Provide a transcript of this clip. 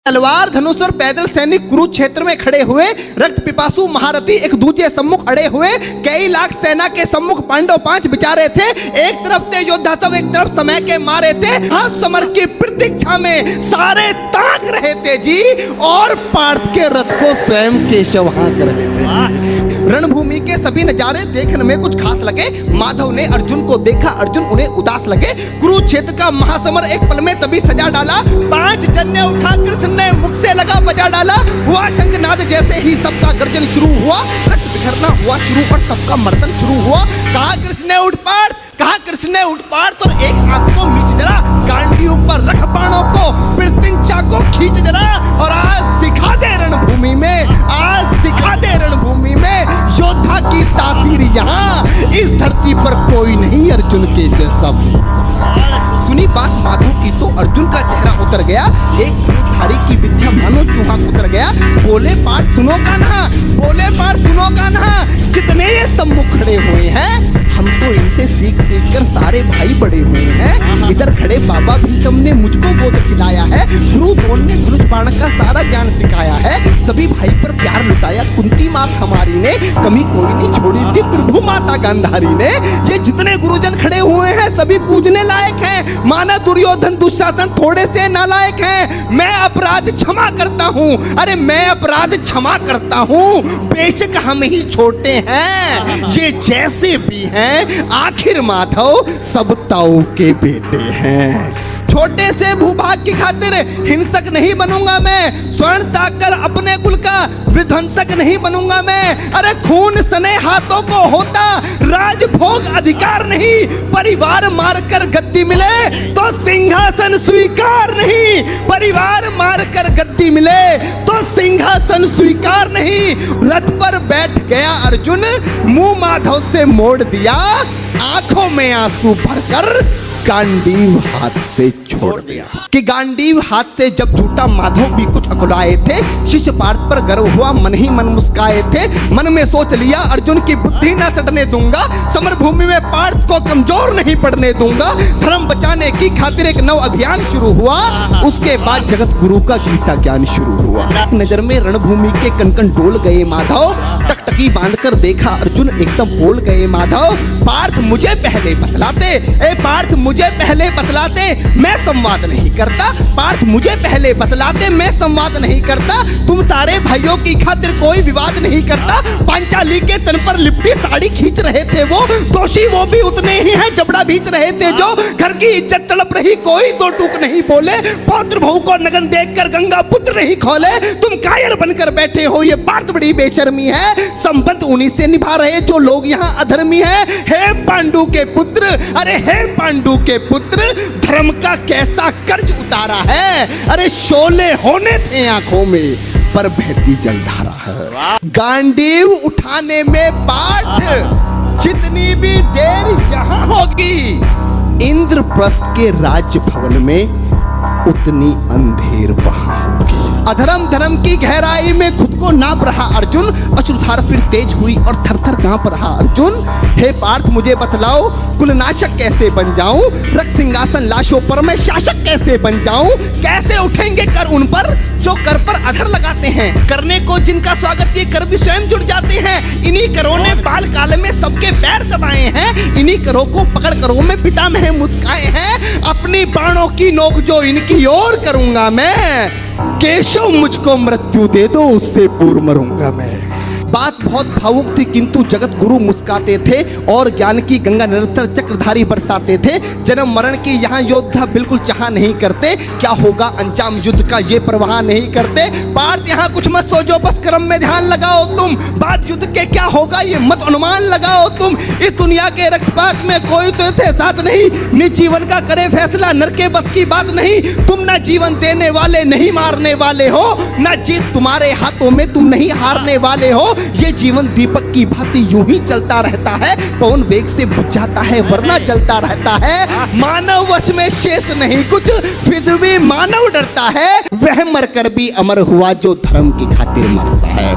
तलवार धनुष और पैदल सैनिक कुरुक्षेत्र में खड़े हुए, रक्त पिपासु महारथी एक दूजे सम्मुख अड़े हुए, कई लाख सेना के सम्मुख पांडव 5 बिचारे थे। एक तरफ थे योद्धा सब, एक तरफ समय के मारे थे। हाँ, समर की प्रतीक्षा में सारे ताक रहे थे जी, और पार्थ के रथ को स्वयं केशव हाँक रहे थे। रणभूमि के सभी नजारे देखने में कुछ खास लगे। माधव ने अर्जुन को देखा, अर्जुन उन्हें उदास लगे। कुरुक्षेत्र का महासमर एक पल में तभी सजा डाला। 5 जन्य उठा कृष्ण ने मुख से लगा बजा डाला। हुआ शंखनाद जैसे ही सबका गर्जन शुरू हुआ, रक्त बिखरना हुआ शुरू और सबका मर्दन शुरू हुआ। कहा कृष्ण ने उठ पार्थ, कहा कृष्ण ने उठ पार्थ, और एक आंख को मीच जरा, गांडी ऊपर रख बाणों को, प्रत्यंचा को खींच जरा, और आज दिखा दे रणभूमि में, आज दिखा दे रणभूमि में योद्धा की तासीर। यहाँ इस धरती पर कोई नहीं अर्जुन के जैसा। सुनी बात माधव की तो अर्जुन का चेहरा उतर गया। एक धनुर्धारी की विद्या मानो चूहा उतर गया। बोले पार्थ सुनो कान्हा, बोले पार्थ सुनो कान्हा, जितने ये सम्मुख खड़े हुए हैं, हम तो इनसे सीख सीख कर सारे भाई बड़े हुए हैं। इधर खड़े बाबा भीष्म ने मुझको बोध खिलाया है, गुरु द्रोण ने धनुष बाण का सारा ज्ञान सिखाया है, सभी भाई पर प्यार लुटाया कुंती माँ हमारी ने, कमी कोई नहीं छोड़ी थी प्रभु माता गांधारी ने। ये जितने गुरुजन खड़े हुए हैं सभी पूजने लायक हैं। माना दुर्योधन दुशासन थोड़े से नालायक हैं। मैं अपराध क्षमा करता हूँ, अरे मैं अपराध क्षमा करता हूँ, बेशक हम ही छोटे हैं, ये जैसे भी हैं आखिर माधव सब ताऊ के बेटे हैं। छोटे से भूभाग की खातिर हिंसक नहीं बनूंगा मैं, स्वर्ण ताकर अपने कुल का विध्वंसक नहीं बनूंगा मैं। अरे खून सने हाथों को होता राजभोग अधिकार नहीं, परिवार मारकर गद्दी मिले तो सिंहासन स्वीकार नहीं, परिवार मारकर गद्दी मिले तो सिंहासन स्वीकार नहीं। रथ पर बैठ गया अर्जुन, मुंह माधव से मोड़ दिया, आंखों में आंसू भरकर गांडीव हाथ से छोड़ दिया। कि गांडीव हाथ से जब झूठा माधव भी कुछ अकुलाए थे, शिष्य पार्थ पर गर्व हुआ, मन ही मन मुस्काए थे। मन में सोच लिया अर्जुन की बुद्धि न सटने दूंगा, समर भूमि में पार्थ को कमजोर नहीं पड़ने दूंगा। धर्म बचाने की खातिर एक नव अभियान शुरू हुआ। उसके बाद जगत गुरु का गीता ज्ञान शुरू हुआ। नजर में रणभूमि के कण-कण डोल गए माधव, टकटकी बांधकर देखा अर्जुन, एकदम बोल गए माधव, पार्थ मुझे पहले बतलाते, ए पार्थ मुझे पहले बतलाते, मैं संवाद नहीं करता। पार्थ मुझे पहले बतलाते, मैं संवाद नहीं करता। तुम सारे भाइयों की खातिर कोई विवाद नहीं करता। पांचाली के तन पर लिपटी साड़ी खींच रहे थे वो, दोषी वो भी उतने ही हैं जबड़ा भींच रहे थे जो। घर की इज्जत तड़प रही, कोई दो टूक नहीं बोले। पौत्र बहू को नगन देखकर गंगा पुत्र नहीं खोले। तुम कायर बनकर बैठे हो, ये बात बड़ी बेशर्मी है। संबंध उन्हीं से निभा रहे जो लोग यहाँ अधर्मी है। हे पांडु के पुत्र, अरे हे पांडु के पुत्र, धर्म का कैसा कर्ज उतारा है। अरे शोले होने थे आंखों में, पर बहती जलधारा है। गांडीव उठाने में पार्थ जितनी भी देर यहाँ होगी, इंद्रप्रस्थ के राज भवन में उतनी अंधेर वहां होगी। अधर्म धर्म की गहराई में खुद को नाप रहा अर्जुन, अश्रुधार फिर तेज हुई और थर-थर कांप रहा अर्जुन। हे पार्थ मुझे बतलाओ, कुलनाशक कैसे बन जाऊं, रक्त सिंहासन लाशों पर मैं शासक कैसे बन जाऊं। कैसे उठेंगे कर उन पर जो कर पर अधर लगाते हैं, करने को जिनका स्वागत ये कर भी स्वयं जुड़ जाते हैं। इन्हीं करों ने बाल काल में सबके पैर दबाए हैं, इन्हीं करों को पकड़ करों में पितामह मुस्काए हैं। अपनी बाणों की नोक जो इनकी ओर करूंगा मैं, केशव मुझको मृत्यु दे दो, उससे पूर्व मरूंगा मैं। बात बहुत भावुक थी, किंतु जगत गुरु मुस्काते थे और ज्ञान की गंगा निरंतर चक्रधारी बरसाते थे। जन्म मरण की यहाँ योद्धा बिल्कुल चाह नहीं करते, क्या होगा अंजाम युद्ध का ये परवाह नहीं करते। पार्थ यहाँ कुछ मत सोचो, बस कर्म में ध्यान लगाओ तुम, बाद युद्ध के क्या होगा ये मत अनुमान लगाओ तुम। इस दुनिया के रक्तपात में कोई तो साथ नहीं, निज जीवन का करे फैसला नर के बस की बात नहीं। तुम ना जीवन देने वाले नहीं मारने वाले हो, ना जीत तुम्हारे हाथों में तुम नहीं हारने वाले हो। ये जीवन दीपक की भांति यूं ही चलता रहता है, पवन वेग से बुझ जाता है वरना चलता रहता है। मानव वश में शेष नहीं कुछ, फिर भी मानव डरता है, वह मरकर भी अमर हुआ जो धर्म की खातिर मरता है।